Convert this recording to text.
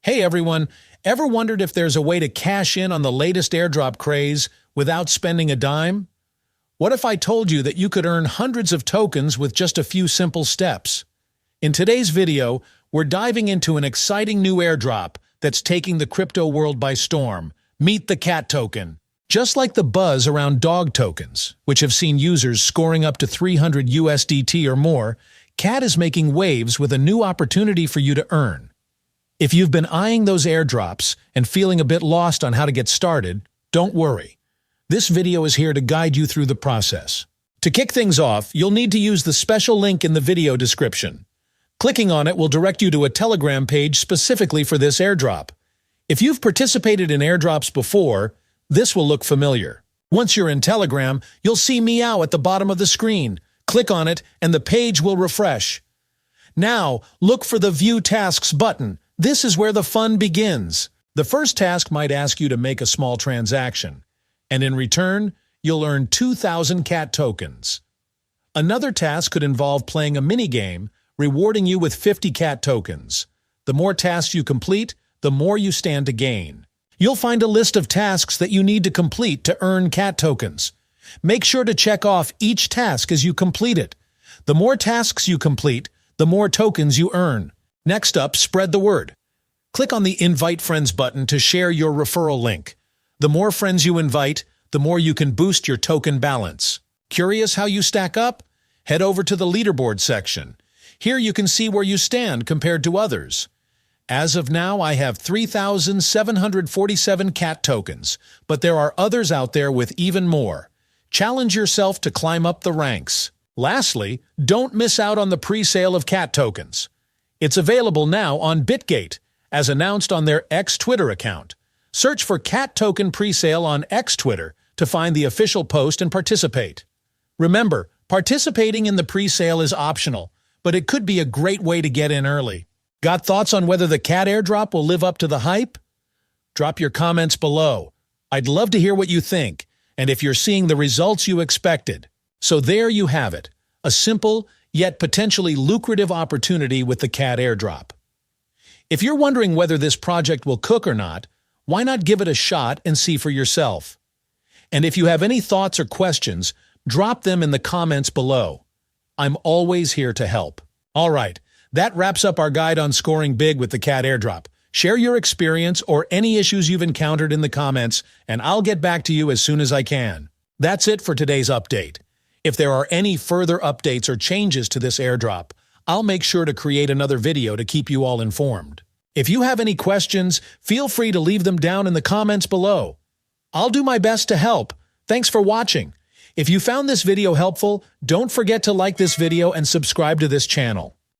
Hey everyone, ever wondered if there's a way to cash in on the latest airdrop craze without spending a dime? What if I told you that you could earn hundreds of tokens with just a few simple steps? In today's video, we're diving into an exciting new airdrop that's taking the crypto world by storm. Meet the Cat token. Just like the buzz around dog tokens, which have seen users scoring up to 300 USDT or more, Cat is making waves with a new opportunity for you to earn. If you've been eyeing those airdrops and feeling a bit lost on how to get started, don't worry. This video is here to guide you through the process. To kick things off, you'll need to use the special link in the video description. Clicking on it will direct you to a Telegram page specifically for this airdrop. If you've participated in airdrops before, this will look familiar. Once you're in Telegram, you'll see Meow at the bottom of the screen. Click on it and the page will refresh. Now, look for the View Tasks button. This is where the fun begins. The first task might ask you to make a small transaction, and in return, you'll earn 2,000 Cat tokens. Another task could involve playing a minigame, rewarding you with 50 Cat tokens. The more tasks you complete, the more you stand to gain. You'll find a list of tasks that you need to complete to earn Cat tokens. Make sure to check off each task as you complete it. The more tasks you complete, the more tokens you earn. Next up, spread the word. Click on the Invite Friends button to share your referral link. The more friends you invite, the more you can boost your token balance. Curious how you stack up? Head over to the leaderboard section. Here you can see where you stand compared to others. As of now, I have 3,747 Cat tokens, but there are others out there with even more. Challenge yourself to climb up the ranks. Lastly, don't miss out on the pre-sale of Cat tokens. It's available now on Bitgate, as announced on their X Twitter account. Search for Cat Token Presale on X Twitter to find the official post and participate. Remember, participating in the presale is optional, but it could be a great way to get in early. Got thoughts on whether the Cat Airdrop will live up to the hype? Drop your comments below. I'd love to hear what you think, and if you're seeing the results you expected. So there you have it, a simple, yet potentially lucrative opportunity with the Cat Airdrop. If you're wondering whether this project will cook or not, why not give it a shot and see for yourself? And if you have any thoughts or questions, drop them in the comments below. I'm always here to help. All right, that wraps up our guide on scoring big with the Cat Airdrop. Share your experience or any issues you've encountered in the comments, and I'll get back to you as soon as I can. That's it for today's update. If there are any further updates or changes to this airdrop, I'll make sure to create another video to keep you all informed. If you have any questions, feel free to leave them down in the comments below. I'll do my best to help. Thanks for watching. If you found this video helpful, don't forget to like this video and subscribe to this channel.